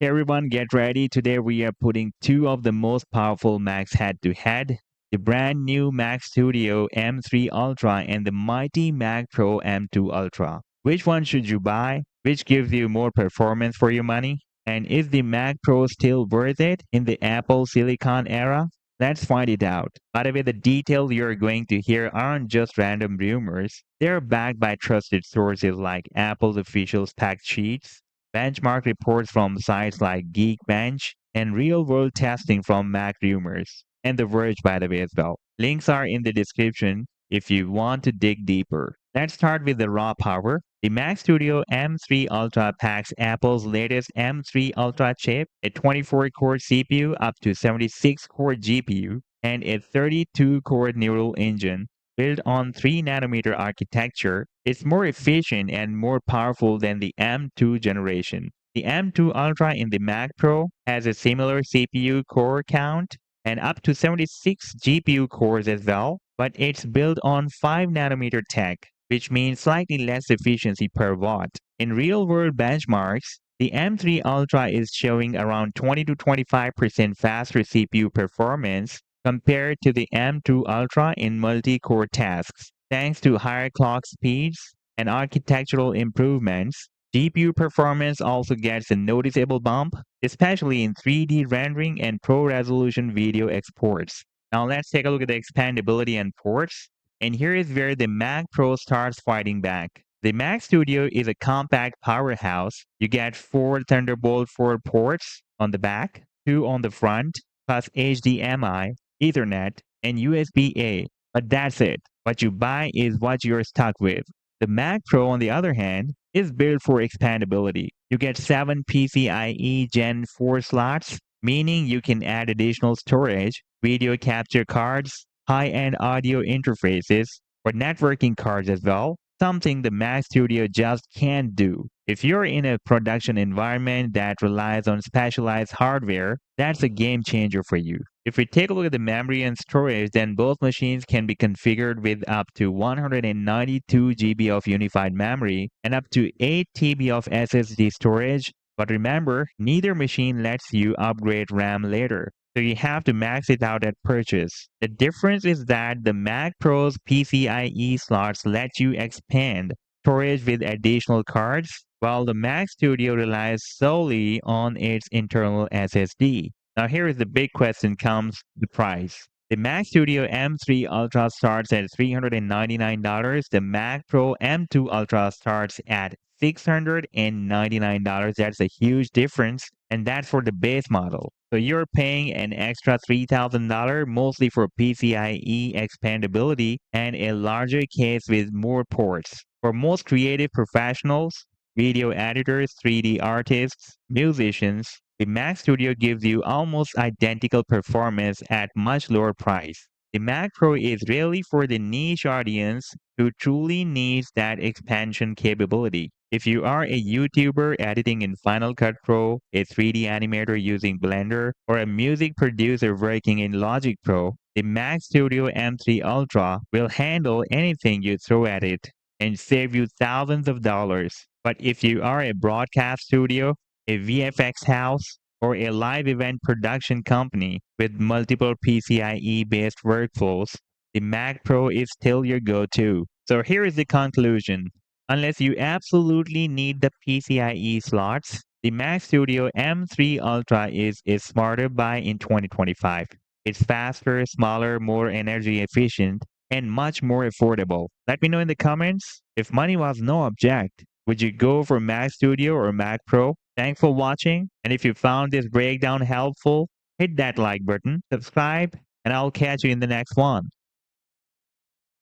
Hey everyone, get ready. Today we are putting two of the most powerful Macs head to head. The brand new Mac Studio M3 Ultra and the mighty Mac Pro M2 Ultra. Which one should you buy? Which gives you more performance for your money? And is the Mac Pro still worth it in the Apple Silicon era? Let's find it out. By the way, the details you're going to hear aren't just random rumors. They're backed by trusted sources like Apple's official spec sheets, benchmark reports from sites like Geekbench, and real-world testing from Mac Rumors, and The Verge, by the way, as well. Links are in the description if you want to dig deeper. Let's start with the raw power. The Mac Studio M3 Ultra packs Apple's latest M3 Ultra chip, a 24-core CPU up to 76-core GPU, and a 32-core neural engine built on 3-nanometer architecture. It's more efficient and more powerful than the M2 generation. The M2 Ultra in the Mac Pro has a similar CPU core count and up to 76 GPU cores as well, but it's built on 5-nanometer tech, which means slightly less efficiency per watt. In real-world benchmarks, the M3 Ultra is showing around 20 to 25% faster CPU performance compared to the M2 Ultra in multi-core tasks. Thanks to higher clock speeds and architectural improvements, GPU performance also gets a noticeable bump, especially in 3D rendering and pro-resolution video exports. Now let's take a look at the expandability and ports. And here is where the Mac Pro starts fighting back. The Mac Studio is a compact powerhouse. You get 4 Thunderbolt 4 ports on the back, 2 on the front, plus HDMI, Ethernet, and USB-A. But that's it. What you buy is what you're stuck with. The Mac Pro, on the other hand, is built for expandability. You get 7 PCIe Gen 4 slots, meaning you can add additional storage, video capture cards, high-end audio interfaces, or networking cards as well, something the Mac Studio just can't do. If you're in a production environment that relies on specialized hardware, that's a game changer for you. If we take a look at the memory and storage, then both machines can be configured with up to 192 GB of unified memory and up to 8 TB of SSD storage. But remember, neither machine lets you upgrade RAM later, so you have to max it out at purchase. The difference is that the Mac Pro's PCIe slots let you expand storage with additional cards, while the Mac Studio relies solely on its internal SSD. Now here is the big question comes the price. The Mac Studio M3 Ultra starts at $399. The Mac Pro M2 Ultra starts at $699. That's a huge difference, and that's for the base model. So you're paying an extra $3,000 mostly for PCIe expandability and a larger case with more ports. For most creative professionals, video editors, 3D artists, musicians, the Mac Studio gives you almost identical performance at much lower price. The Mac Pro is really for the niche audience who truly needs that expansion capability. If you are a YouTuber editing in Final Cut Pro, a 3D animator using Blender, or a music producer working in Logic Pro, the Mac Studio M3 Ultra will handle anything you throw at it and save you thousands of dollars. But if you are a broadcast studio, a VFX house, or a live event production company with multiple PCIe based workflows, the Mac Pro is still your go to. So here is the conclusion. Unless you absolutely need the PCIe slots, the Mac Studio M3 Ultra is a smarter buy in 2025. It's faster, smaller, more energy efficient, and much more affordable. Let me know in the comments if money was no object. Would you go for Mac Studio or Mac Pro? Thanks for watching, and if you found this breakdown helpful, hit that like button, subscribe, and I'll catch you in the next one.